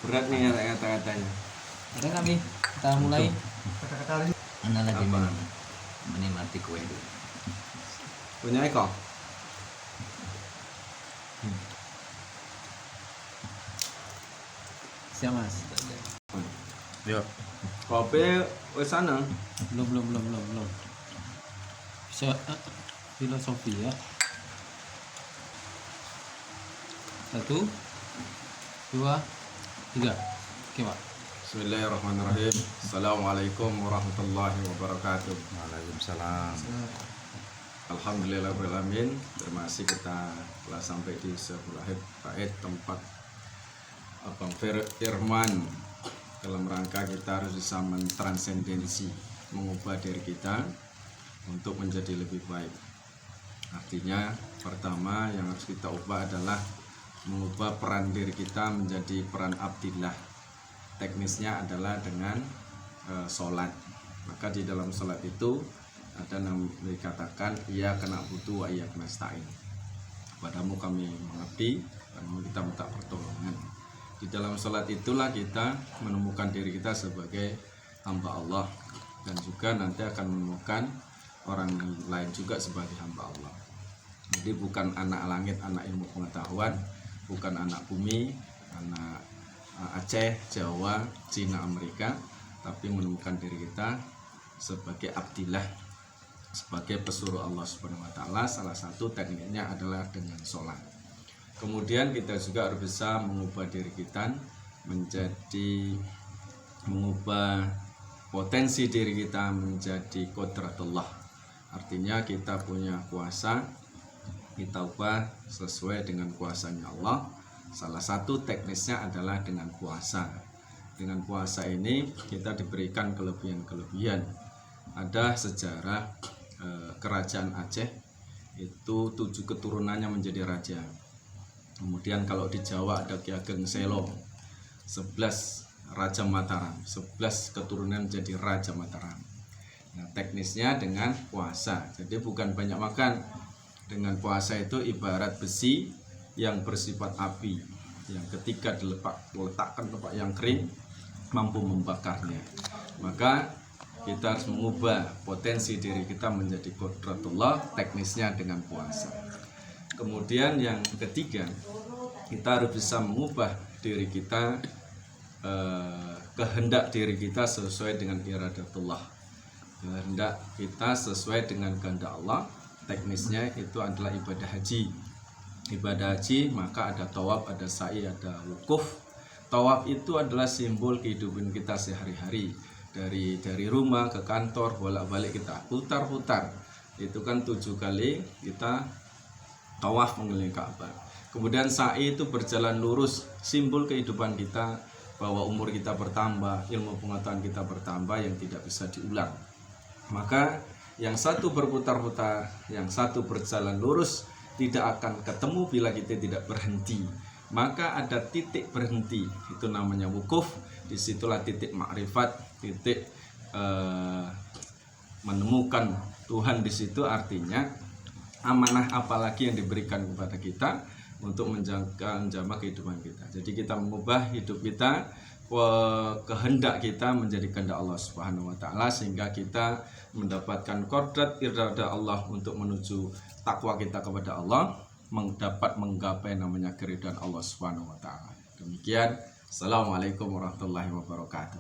Berat nih kata-katanya. Oke kami kita mulai. Kata-kata ini Anda lagi Apa? menikmati kue dulu. Punya Eko? Siap mas. Yuk. Kopi wis sana. Belum. Bisa filosofi ya. 1, 2, 3. Oke pak. Bismillahirrahmanirrahim. Assalamualaikum warahmatullahi wabarakatuh. Waalaikumsalam. Alhamdulillahirrahmanirrahim. Terima kasih kita telah sampai di sebuah bait tempat Abang Firman dalam rangka kita harus bisa mentransendensi, mengubah diri kita untuk menjadi lebih baik. Artinya pertama yang harus kita ubah adalah mengubah peran diri kita menjadi peran abdillah. Teknisnya adalah dengan sholat. Maka di dalam sholat itu ada yang dikatakan ia kena butuh wa ia kena stain. Padamu kami mengabdi, padamu kita minta pertolongan. Di dalam sholat itulah kita menemukan diri kita sebagai hamba Allah, dan juga nanti akan menemukan orang lain juga sebagai hamba Allah. Jadi bukan anak langit, anak ilmu pengetahuan, bukan anak bumi, anak Aceh, Jawa, Cina, Amerika, tapi menemukan diri kita sebagai abdillah, sebagai pesuruh Allah Subhanahu wa taala. Salah satu tekniknya adalah dengan sholat. Kemudian kita juga harus bisa mengubah diri kita menjadi, mengubah potensi diri kita menjadi qudratullah. Artinya kita punya kuasa, kita ubah sesuai dengan kuasanya Allah. Salah satu teknisnya adalah dengan puasa. Dengan puasa ini kita diberikan kelebihan-kelebihan. Ada sejarah kerajaan Aceh itu 7 keturunannya menjadi raja. Kemudian kalau di Jawa ada Ki Ageng Selo, 11 Raja Mataram, 11 keturunan menjadi Raja Mataram. Nah, teknisnya dengan puasa. Jadi bukan banyak makan. Dengan puasa itu ibarat besi yang bersifat api, yang ketika diletakkan tempat yang kering mampu membakarnya. Maka kita harus mengubah potensi diri kita menjadi qudratullah, teknisnya dengan puasa. Kemudian yang ketiga, kita harus bisa mengubah diri kita, kehendak diri kita sesuai dengan iradatullah. Kehendak kita sesuai dengan kehendak Allah. Teknisnya itu adalah ibadah haji. Ibadah haji maka ada tawaf, ada sa'i, ada wukuf. Tawaf itu adalah simbol kehidupan kita sehari-hari. Dari rumah ke kantor, bolak-balik kita putar-putar. Itu kan 7 kali kita tawaf mengelilingi Ka'bah. Kemudian sa'i itu berjalan lurus, simbol kehidupan kita bahwa umur kita bertambah, ilmu pengetahuan kita bertambah yang tidak bisa diulang. Maka yang satu berputar-putar, yang satu berjalan lurus, tidak akan ketemu bila kita tidak berhenti. Maka ada titik berhenti, itu namanya wukuf. Disitulah titik makrifat, titik menemukan Tuhan. Di situ artinya amanah apalagi yang diberikan kepada kita untuk menjaga kehidupan kita. Jadi kita mengubah hidup kita, kehendak kita menjadi kehendak Allah Subhanahu wa taala, sehingga kita mendapatkan qudrat iradah Allah untuk menuju takwa kita kepada Allah, dapat menggapai namanya keridhaan Allah Subhanahu wa taala. Demikian. Assalamualaikum warahmatullahi wabarakatuh.